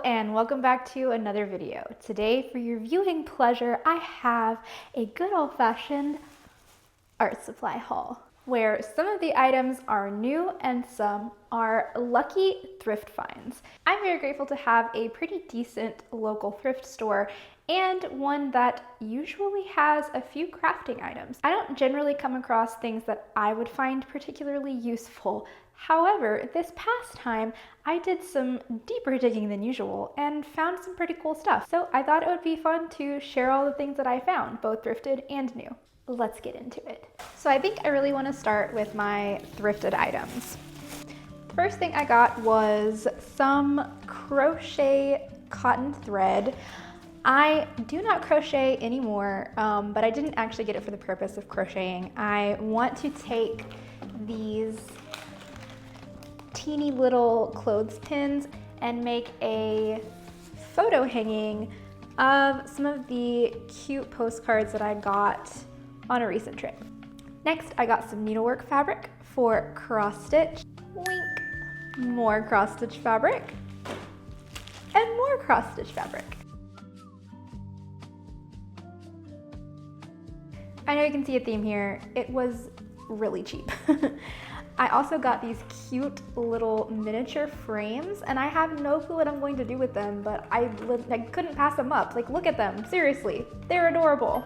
and welcome back to another video. Today, for your viewing pleasure, I have a good old-fashioned art supply haul, where some of the items are new and some are lucky thrift finds. I'm very grateful to have a pretty decent local thrift store and one that usually has a few crafting items. I don't generally come across things that I would find particularly useful. However, this past time, I did some deeper digging than usual and found some pretty cool stuff. So I thought it would be fun to share all the things that I found, both thrifted and new. Let's get into it. So I think I really want to start with my thrifted items. The first thing I got was some crochet cotton thread. I do not crochet anymore, but I didn't actually get it for the purpose of crocheting. I want to take these teeny little clothespins and make a photo hanging of some of the cute postcards that I got on a recent trip. Next, I got some needlework fabric for cross stitch. Wink. More cross stitch fabric and more cross stitch fabric. I know you can see a theme here. It was really cheap. I also got these cute little miniature frames, and I have no clue what I'm going to do with them, but I couldn't pass them up. Like, look at them, seriously, they're adorable.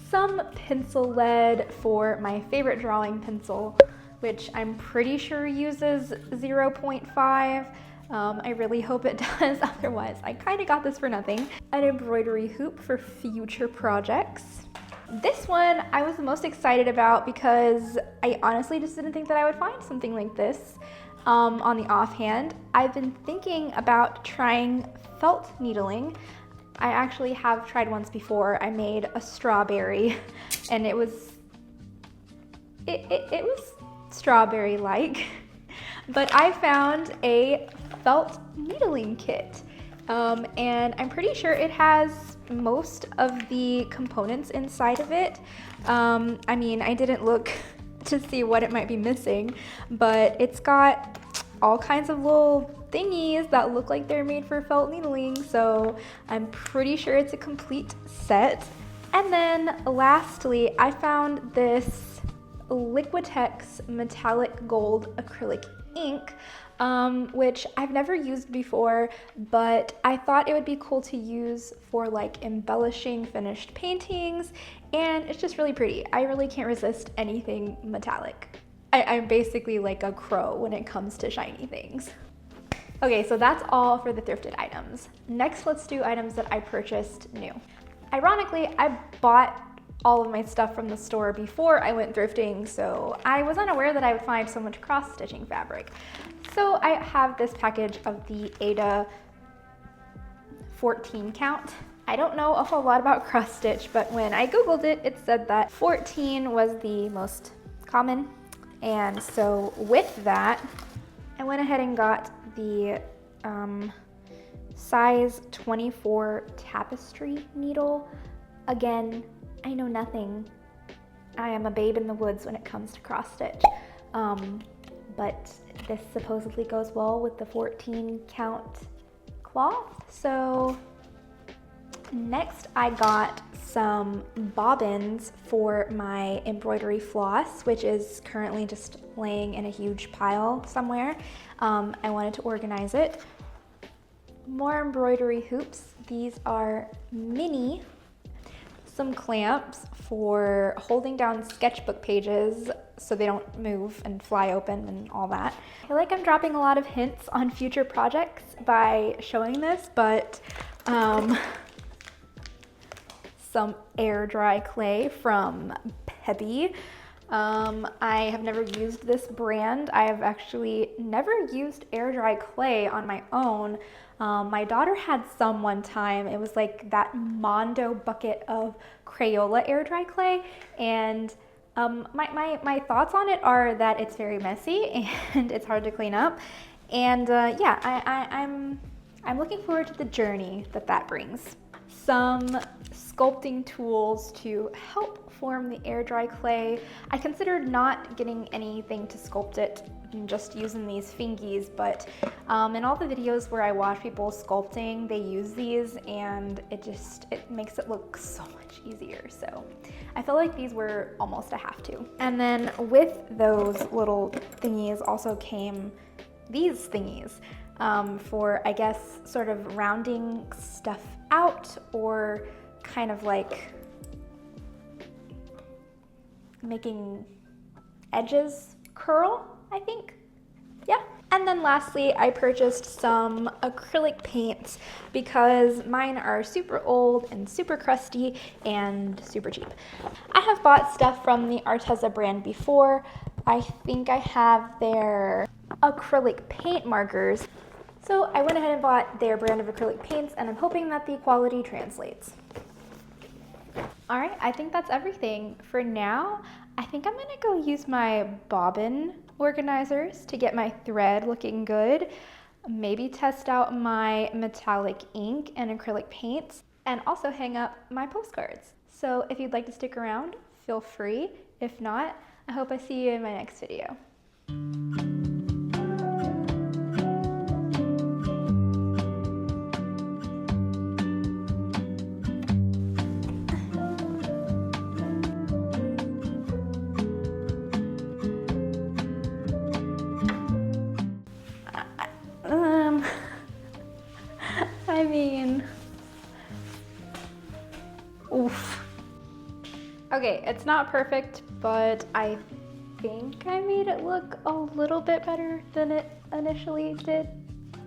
Some pencil lead for my favorite drawing pencil, which I'm pretty sure uses 0.5. I really hope it does, otherwise I kind of got this for nothing. An embroidery hoop for future projects. This one I was the most excited about because I honestly just didn't think that I would find something like this on the offhand. I've been thinking about trying felt needling. I actually have tried once before. I made a strawberry and it was strawberry-like, but I found a felt needling kit. And I'm pretty sure it has most of the components inside of it. I mean, I didn't look to see what it might be missing, but it's got all kinds of little thingies that look like they're made for felt needling, so I'm pretty sure it's a complete set. And then lastly, I found this Liquitex metallic gold acrylic ink, which I've never used before, but I thought it would be cool to use for like embellishing finished paintings, and it's just really pretty. I really can't resist anything metallic. I'm basically like a crow when it comes to shiny things. Okay, so that's all for the thrifted items. Next, let's do items that I purchased new. Ironically, I bought all of my stuff from the store before I went thrifting, so I was unaware that I would find so much cross-stitching fabric. So I have this package of the Ada 14 count. I don't know a whole lot about cross-stitch, but when I Googled it, it said that 14 was the most common. And so with that, I went ahead and got the size 24 tapestry needle. Again, I know nothing. I am a babe in the woods when it comes to cross stitch. But this supposedly goes well with the 14 count cloth. So next I got some bobbins for my embroidery floss, which is currently just laying in a huge pile somewhere. I wanted to organize it. More embroidery hoops. These are mini. Some clamps for holding down sketchbook pages so they don't move and fly open and all that. I feel like I'm dropping a lot of hints on future projects by showing this, but some air dry clay from Peppy. I have never used this brand. I have actually never used air dry clay on my own. My daughter had some one time. It was like that Mondo bucket of Crayola air dry clay, and my thoughts on it are that it's very messy and it's hard to clean up. And yeah, I'm looking forward to the journey that brings. Some sculpting tools to help form, the air dry clay. I considered not getting anything to sculpt it and just using these fingies, but in all the videos where I watch people sculpting, they use these and it makes it look so much easier. So I feel like these were almost a have to. And then with those little thingies also came these thingies for, I guess, sort of rounding stuff out, or kind of like making edges curl, I think. Yeah. And then lastly, I purchased some acrylic paints because mine are super old and super crusty and super cheap. I have bought stuff from the Arteza brand before. I think I have their acrylic paint markers. So I went ahead and bought their brand of acrylic paints, and I'm hoping that the quality translates. All right, I think that's everything. For now, I think I'm gonna go use my bobbin organizers to get my thread looking good, maybe test out my metallic ink and acrylic paints, and also hang up my postcards. So if you'd like to stick around, feel free. If not, I hope I see you in my next video. I mean, oof. Okay, it's not perfect, but I think I made it look a little bit better than it initially did,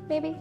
maybe.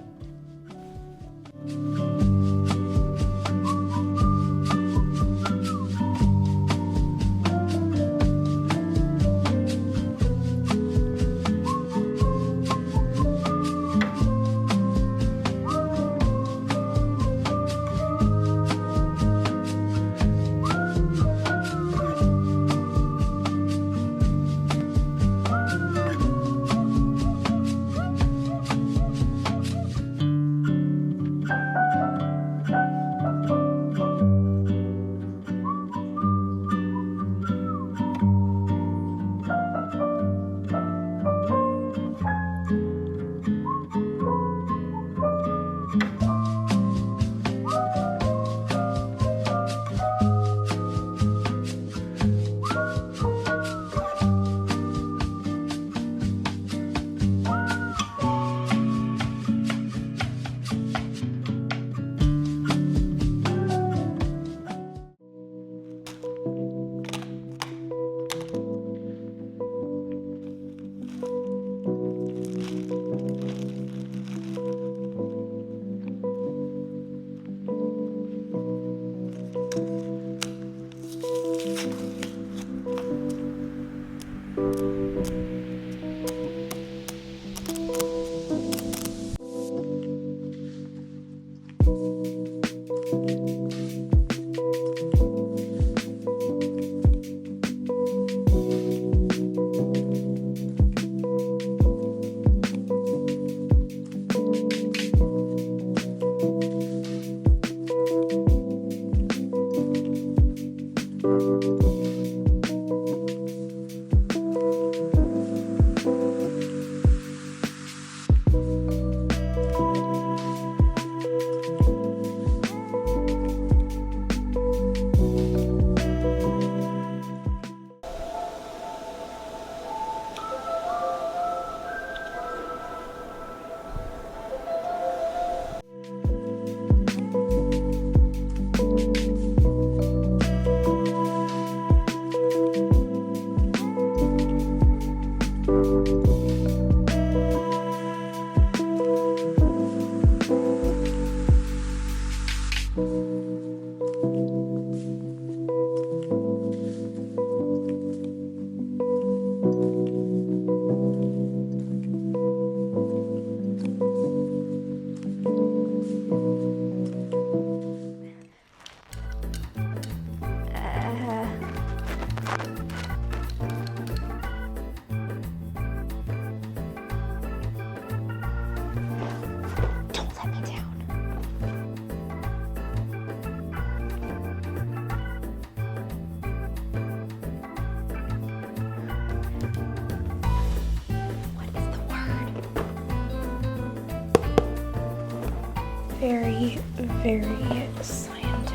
very, very scientific.